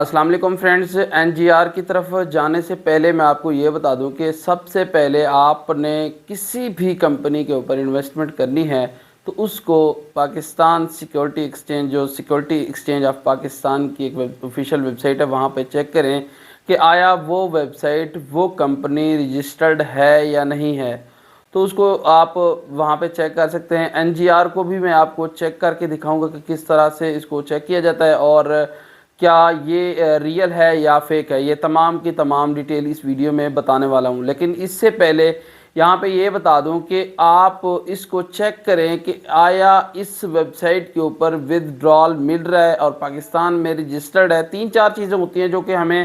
अस्सलाम वालेकुम friends. NGR की तरफ जाने से पहले मैं आपको ये बता दूं कि सबसे पहले आपने किसी भी कंपनी के ऊपर इन्वेस्टमेंट करनी है तो उसको पाकिस्तान सिक्योरिटी एक्सचेंज, जो सिक्योरिटी एक्सचेंज ऑफ पाकिस्तान की एक ऑफिशियल वेबसाइट है, वहाँ पे चेक करें कि आया वो वेबसाइट, वो कंपनी रजिस्टर्ड है या नहीं है। तो उसको आप वहाँ पे चेक कर सकते हैं। एनजीआर को भी मैं आपको चेक करके दिखाऊंगा कि किस तरह से इसको चेक किया जाता है और क्या ये रियल है या फेक है। ये तमाम की तमाम डिटेल इस वीडियो में बताने वाला हूँ। लेकिन इससे पहले यहाँ पे ये बता दूँ कि आप इसको चेक करें कि आया इस वेबसाइट के ऊपर विदड्रॉल मिल रहा है और पाकिस्तान में रजिस्टर्ड है। 3-4 चीज़ें होती हैं जो कि हमें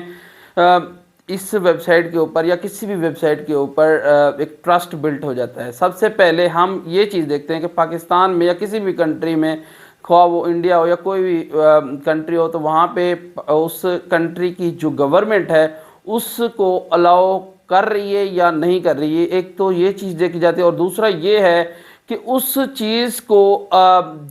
इस वेबसाइट के ऊपर या किसी भी वेबसाइट के ऊपर एक ट्रस्ट बिल्ट हो जाता है। सबसे पहले हम ये चीज़ देखते हैं कि पाकिस्तान में या किसी भी कंट्री में, ख्वाह वो इंडिया हो या कोई भी कंट्री हो, तो वहाँ पे उस कंट्री की जो गवर्नमेंट है उसको अलाउ कर रही है या नहीं कर रही है। एक तो ये चीज़ देखी जाती है और दूसरा ये है कि उस चीज़ को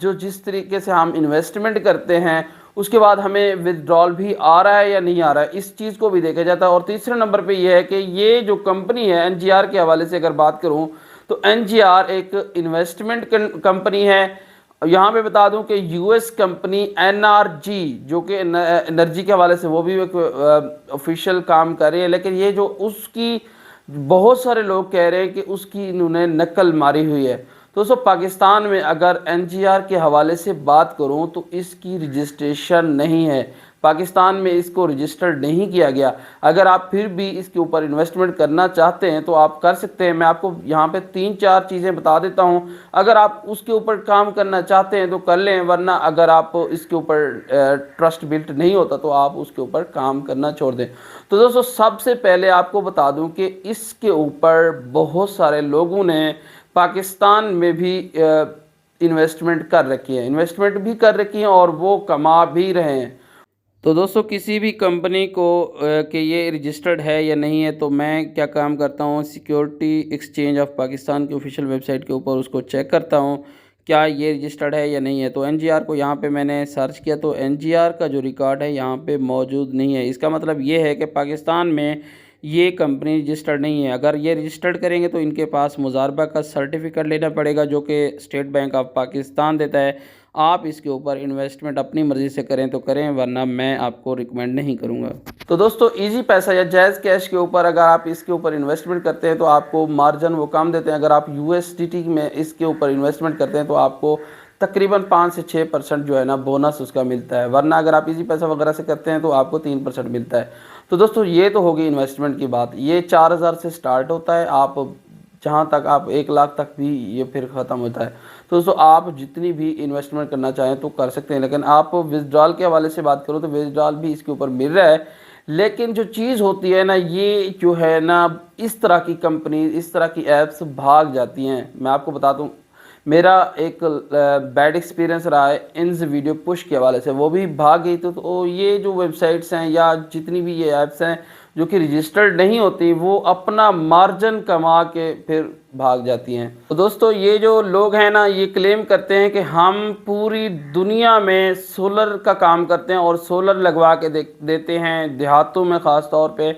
जो जिस तरीके से हम इन्वेस्टमेंट करते हैं उसके बाद हमें विदड्रॉल भी आ रहा है या नहीं आ रहा है, इस चीज़ को भी देखा जाता है। और तीसरे नंबर पे ये है कि ये जो कंपनी है, एनजीआर के हवाले से अगर बात करूँ तो एनजीआर एक इन्वेस्टमेंट कंपनी है। यहाँ पे बता दूं कि यूएस कंपनी एनआरजी, जो कि एनर्जी के हवाले से वो भी एक ऑफिशियल काम कर रही है, लेकिन ये जो उसकी बहुत सारे लोग कह रहे हैं कि उसकी इन्होंने नकल मारी हुई है। तो दोस्तों, पाकिस्तान में अगर एनजीआर के हवाले से बात करूं तो इसकी रजिस्ट्रेशन नहीं है, पाकिस्तान में इसको रजिस्टर्ड नहीं किया गया। अगर आप फिर भी इसके ऊपर इन्वेस्टमेंट करना चाहते हैं तो आप कर सकते हैं। मैं आपको यहाँ पे 3-4 चीज़ें बता देता हूँ। अगर आप उसके ऊपर काम करना चाहते हैं तो कर लें, वरना अगर आप इसके ऊपर ट्रस्ट बिल्ट नहीं होता तो आप उसके ऊपर काम करना छोड़ दें। तो दोस्तों, सबसे पहले आपको बता दूं कि इसके ऊपर बहुत सारे लोगों ने पाकिस्तान में भी इन्वेस्टमेंट कर रखी है, इन्वेस्टमेंट भी कर रखी है और वो कमा भी रहे हैं। तो दोस्तों, किसी भी कंपनी को कि ये रजिस्टर्ड है या नहीं है, तो मैं क्या काम करता हूँ, सिक्योरिटी एक्सचेंज ऑफ पाकिस्तान की ऑफिशियल वेबसाइट के ऊपर उसको चेक करता हूँ क्या ये रजिस्टर्ड है या नहीं है। तो एनजीआर को यहाँ पे मैंने सर्च किया तो एनजीआर का जो रिकॉर्ड है यहाँ पे मौजूद नहीं है। इसका मतलब ये है कि पाकिस्तान में ये कंपनी रजिस्टर्ड नहीं है। अगर ये रजिस्टर्ड करेंगे तो इनके पास मुजारबा का सर्टिफिकेट लेना पड़ेगा, जो कि स्टेट बैंक ऑफ पाकिस्तान देता है। आप इसके ऊपर इन्वेस्टमेंट अपनी मर्ज़ी से करें तो करें, वरना मैं आपको रिकमेंड नहीं करूंगा। तो दोस्तों, इजी पैसा या जायज़ कैश के ऊपर अगर आप इसके ऊपर इन्वेस्टमेंट करते हैं तो आपको मार्जिन वो कम देते हैं। अगर आप यूएसडीटी में इसके ऊपर इन्वेस्टमेंट करते हैं तो आपको तकरीबन 5 से 6% जो है ना बोनस उसका मिलता है, वरना अगर आप इजी पैसा वगैरह से करते हैं तो आपको 3% मिलता है। तो दोस्तों, ये तो होगी इन्वेस्टमेंट की बात। ये 4,000 से स्टार्ट होता है, आप जहाँ तक आप 1 लाख तक भी ये फिर ख़त्म होता है। तो दोस्तों, आप जितनी भी इन्वेस्टमेंट करना चाहें तो कर सकते हैं। लेकिन आप विथड्रॉल के हवाले से बात करो तो विथड्रॉल भी इसके ऊपर मिल रहा है। लेकिन जो चीज़ होती है ना, ये जो है ना, इस तरह की कंपनी, इस तरह की ऐप्स भाग जाती हैं। मैं आपको बता दूं, मेरा एक बैड एक्सपीरियंस रहा है इन्स वीडियो पुश के हवाले से, वो भी भाग गई। तो ये जो वेबसाइट्स हैं या जितनी भी ये ऐप्स हैं जो कि रजिस्टर्ड नहीं होती, वो अपना मार्जिन कमा के फिर भाग जाती हैं। तो दोस्तों, ये जो लोग हैं ना, ये क्लेम करते हैं कि हम पूरी दुनिया में सोलर का काम करते हैं और सोलर लगवा के देते हैं देहातों में ख़ास तौर पे,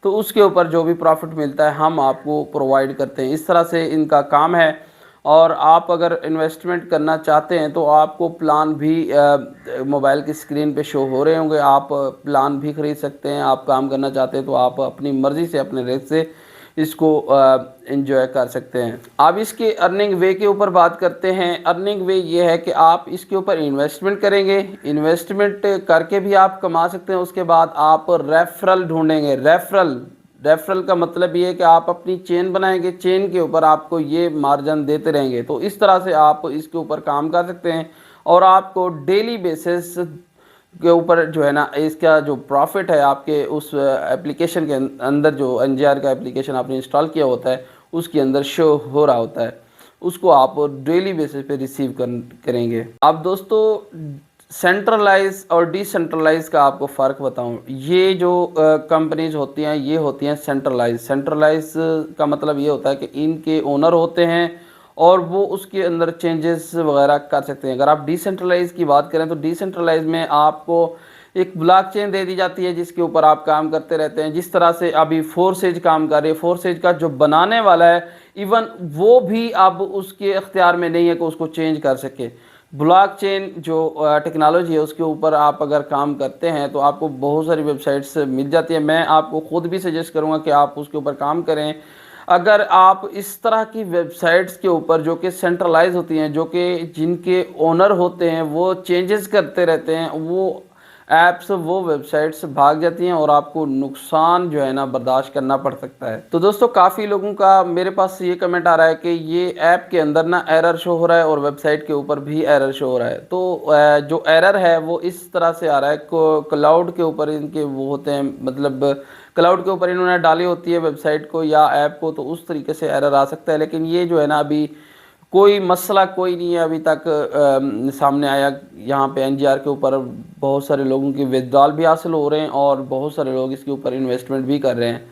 तो उसके ऊपर जो भी प्रॉफिट मिलता है हम आपको प्रोवाइड करते हैं। इस तरह से इनका काम है। और आप अगर इन्वेस्टमेंट करना चाहते हैं तो आपको प्लान भी मोबाइल की स्क्रीन पे शो हो रहे होंगे, आप प्लान भी ख़रीद सकते हैं। आप काम करना चाहते हैं तो आप अपनी मर्ज़ी से, अपने रेट से इसको एंजॉय कर सकते हैं। अब इसके अर्निंग वे के ऊपर बात करते हैं। अर्निंग वे ये है कि आप इसके ऊपर इन्वेस्टमेंट करेंगे, इन्वेस्टमेंट करके भी आप कमा सकते हैं। उसके बाद आप रेफरल ढूंढेंगे। रेफरल का मतलब ये है कि आप अपनी चेन बनाएंगे, चेन के ऊपर आपको ये मार्जिन देते रहेंगे। तो इस तरह से आप इसके ऊपर काम कर सकते हैं और आपको डेली बेसिस के ऊपर जो है ना, इसका जो प्रॉफिट है आपके उस एप्लीकेशन के अंदर, जो एनजीआर का एप्लीकेशन आपने इंस्टॉल किया होता है उसके अंदर शो हो रहा होता है, उसको आप डेली बेसिस पे रिसीव करेंगे। अब दोस्तों, सेंट्रलाइज और डिसेंट्रलाइज का आपको फ़र्क बताऊं। ये जो कंपनीज होती हैं ये होती हैं सेंट्रलाइज। सेंट्रलाइज का मतलब ये होता है कि इनके ओनर होते हैं और वो उसके अंदर चेंजेस वगैरह कर सकते हैं। अगर आप डिसेंट्रलाइज की बात करें तो डिसेंट्रलाइज में आपको एक ब्लॉकचेन दे दी जाती है जिसके ऊपर आप काम करते रहते हैं। जिस तरह से अभी फोर्सेज काम कर रही है, फोर्सेज का जो बनाने वाला है इवन वो भी अब उसके अख्तियार में नहीं है कि उसको चेंज कर सके। ब्लॉकचेन जो टेक्नोलॉजी है उसके ऊपर आप अगर काम करते हैं तो आपको बहुत सारी वेबसाइट्स मिल जाती है। मैं आपको खुद भी सजेस्ट करूंगा कि आप उसके ऊपर काम करें। अगर आप इस तरह की वेबसाइट्स के ऊपर जो कि सेंट्रलाइज होती हैं, जो कि जिनके ओनर होते हैं वो चेंजेस करते रहते हैं, वो ऐप्स वो वेबसाइट्स भाग जाती हैं और आपको नुकसान जो है ना बर्दाश्त करना पड़ सकता है। तो दोस्तों काफ़ी लोगों का मेरे पास ये कमेंट आ रहा है कि ये ऐप के अंदर ना एरर शो हो रहा है और वेबसाइट के ऊपर भी एरर शो हो रहा है। तो जो एरर है वो इस तरह से आ रहा है, क्लाउड के ऊपर इनके वो होते हैं, मतलब क्लाउड के ऊपर इन्होंने डाली होती है वेबसाइट को या ऐप को, तो उस तरीके से एरर आ सकता है। लेकिन ये जो है ना अभी कोई मसला कोई नहीं है अभी तक सामने आया। यहाँ पे एनजीआर के ऊपर बहुत सारे लोगों की विड्रॉल भी हासिल हो रहे हैं और बहुत सारे लोग इसके ऊपर इन्वेस्टमेंट भी कर रहे हैं।